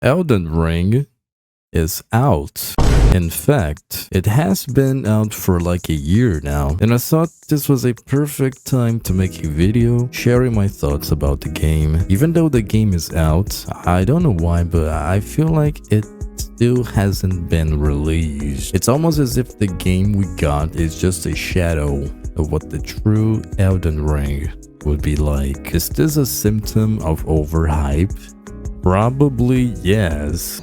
Elden Ring is out. In fact, it has been out for like a year now, and I thought this was a perfect time to make a video sharing my thoughts about the game. Even though the game is out, I don't know why, but I feel like it still hasn't been released. It's almost as if the game we got is just a shadow of what the true Elden Ring would be like. Is this a symptom of overhype? Probably yes.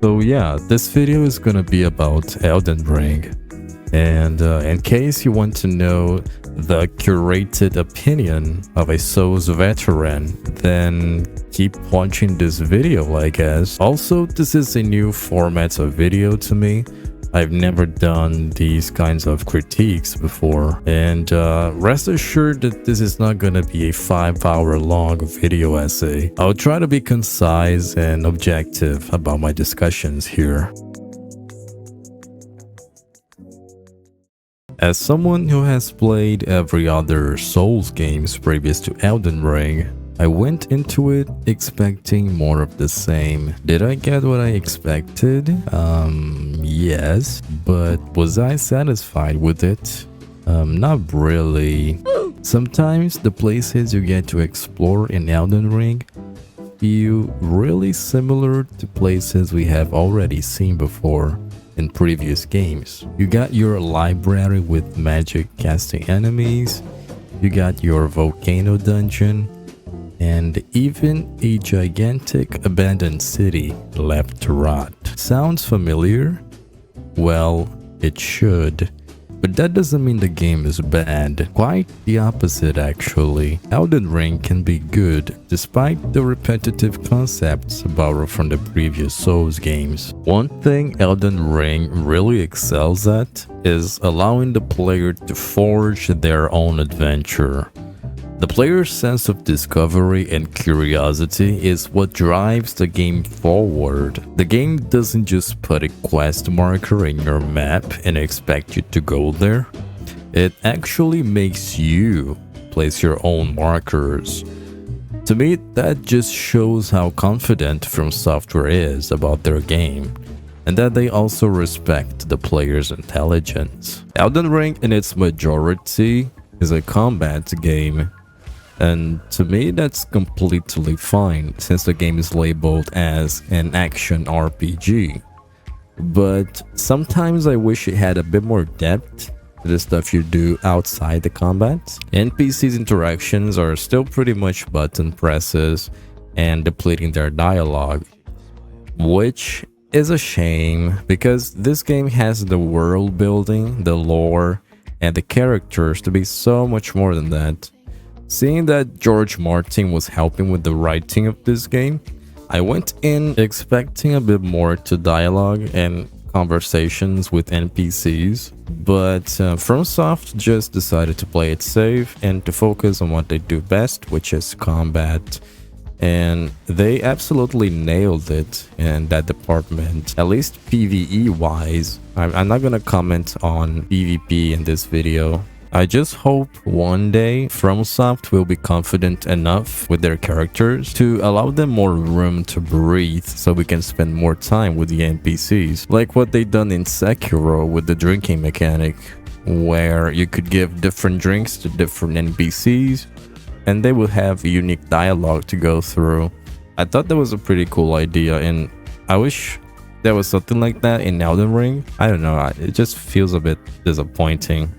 So yeah, this video is gonna be about Elden Ring. And in case you want to know the curated opinion of a Souls veteran, then keep watching this video, I guess. Also, this is a new format of video to me. I've never done these kinds of critiques before, and rest assured that this is not gonna be a 5-hour long video essay. I'll try to be concise and objective about my discussions here. As someone who has played every other Souls games previous to Elden Ring, I went into it expecting more of the same. Did I get what I expected? Yes, but was I satisfied with it? Not really. Sometimes the places you get to explore in Elden Ring feel really similar to places we have already seen before in previous games. You got your library with magic casting enemies, you got your volcano dungeon, and even a gigantic abandoned city left to rot. Sounds familiar? Well, it should. But that doesn't mean the game is bad. Quite the opposite, actually. Elden Ring can be good despite the repetitive concepts borrowed from the previous Souls games. One thing Elden Ring really excels at is allowing the player to forge their own adventure. The player's sense of discovery and curiosity is what drives the game forward. The game doesn't just put a quest marker in your map and expect you to go there. It actually makes you place your own markers. To me, that just shows how confident From Software is about their game, and that they also respect the player's intelligence. Elden Ring, in its majority, is a combat game. And to me, that's completely fine since the game is labeled as an action RPG. But sometimes I wish it had a bit more depth to the stuff you do outside the combat. NPCs' interactions are still pretty much button presses and depleting their dialogue, which is a shame because this game has the world building, the lore, and the characters to be so much more than that. Seeing that George Martin was helping with the writing of this game, I went in expecting a bit more to dialogue and conversations with NPCs, but FromSoft just decided to play it safe and to focus on what they do best, which is combat. And they absolutely nailed it in that department, at least PvE wise. I'm not gonna comment on PvP in this video. I just hope one day FromSoft will be confident enough with their characters to allow them more room to breathe so we can spend more time with the NPCs, like what they done in Sekiro with the drinking mechanic, where you could give different drinks to different NPCs and they will have unique dialogue to go through. I thought that was a pretty cool idea, and I wish there was something like that in Elden Ring. I don't know, it just feels a bit disappointing.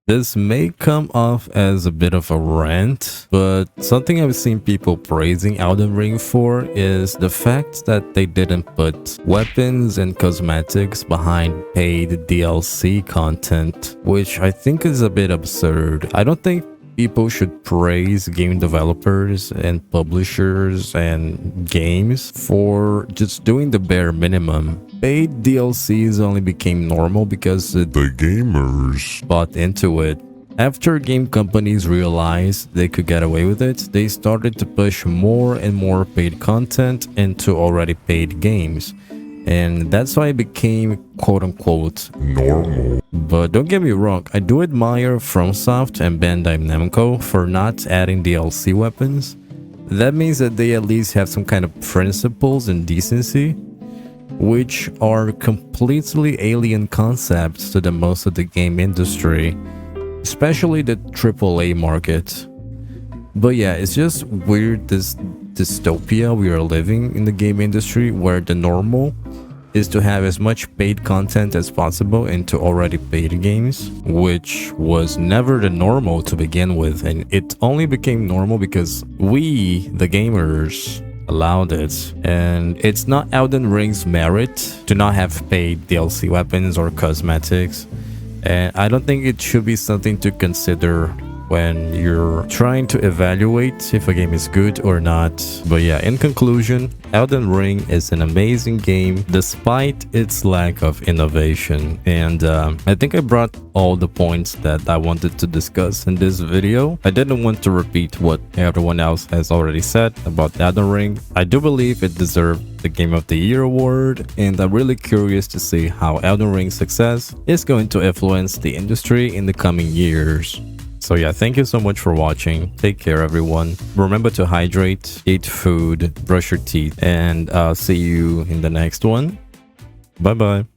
This may come off as a bit of a rant, but something I've seen people praising Elden Ring for is the fact that they didn't put weapons and cosmetics behind paid DLC content, which I think is a bit absurd. I don't think people should praise game developers and publishers and games for just doing the bare minimum. Paid DLCs only became normal because the gamers bought into it. After game companies realized they could get away with it, they started to push more and more paid content into already paid games. And that's why it became quote-unquote normal. But don't get me wrong, I do admire FromSoft and Bandai Namco for not adding DLC weapons. That means that they at least have some kind of principles and decency, which are completely alien concepts to the most of the game industry, especially the AAA market. But yeah, it's just weird, this dystopia we are living in the game industry, where the normal is to have as much paid content as possible into already paid games, which was never the normal to begin with, and it only became normal because we, the gamers, allowed it. And it's not Elden Ring's merit to not have paid DLC weapons or cosmetics, and I don't think it should be something to consider when you're trying to evaluate if a game is good or not. But yeah, in conclusion, Elden Ring is an amazing game despite its lack of innovation. And I think I brought all the points that I wanted to discuss in this video. I didn't want to repeat what everyone else has already said about Elden Ring. I do believe it deserved the Game of the Year award, and I'm really curious to see how Elden Ring's success is going to influence the industry in the coming years. So yeah, thank you so much for watching. Take care, everyone. Remember to hydrate, eat food, brush your teeth, and see you in the next one. Bye bye.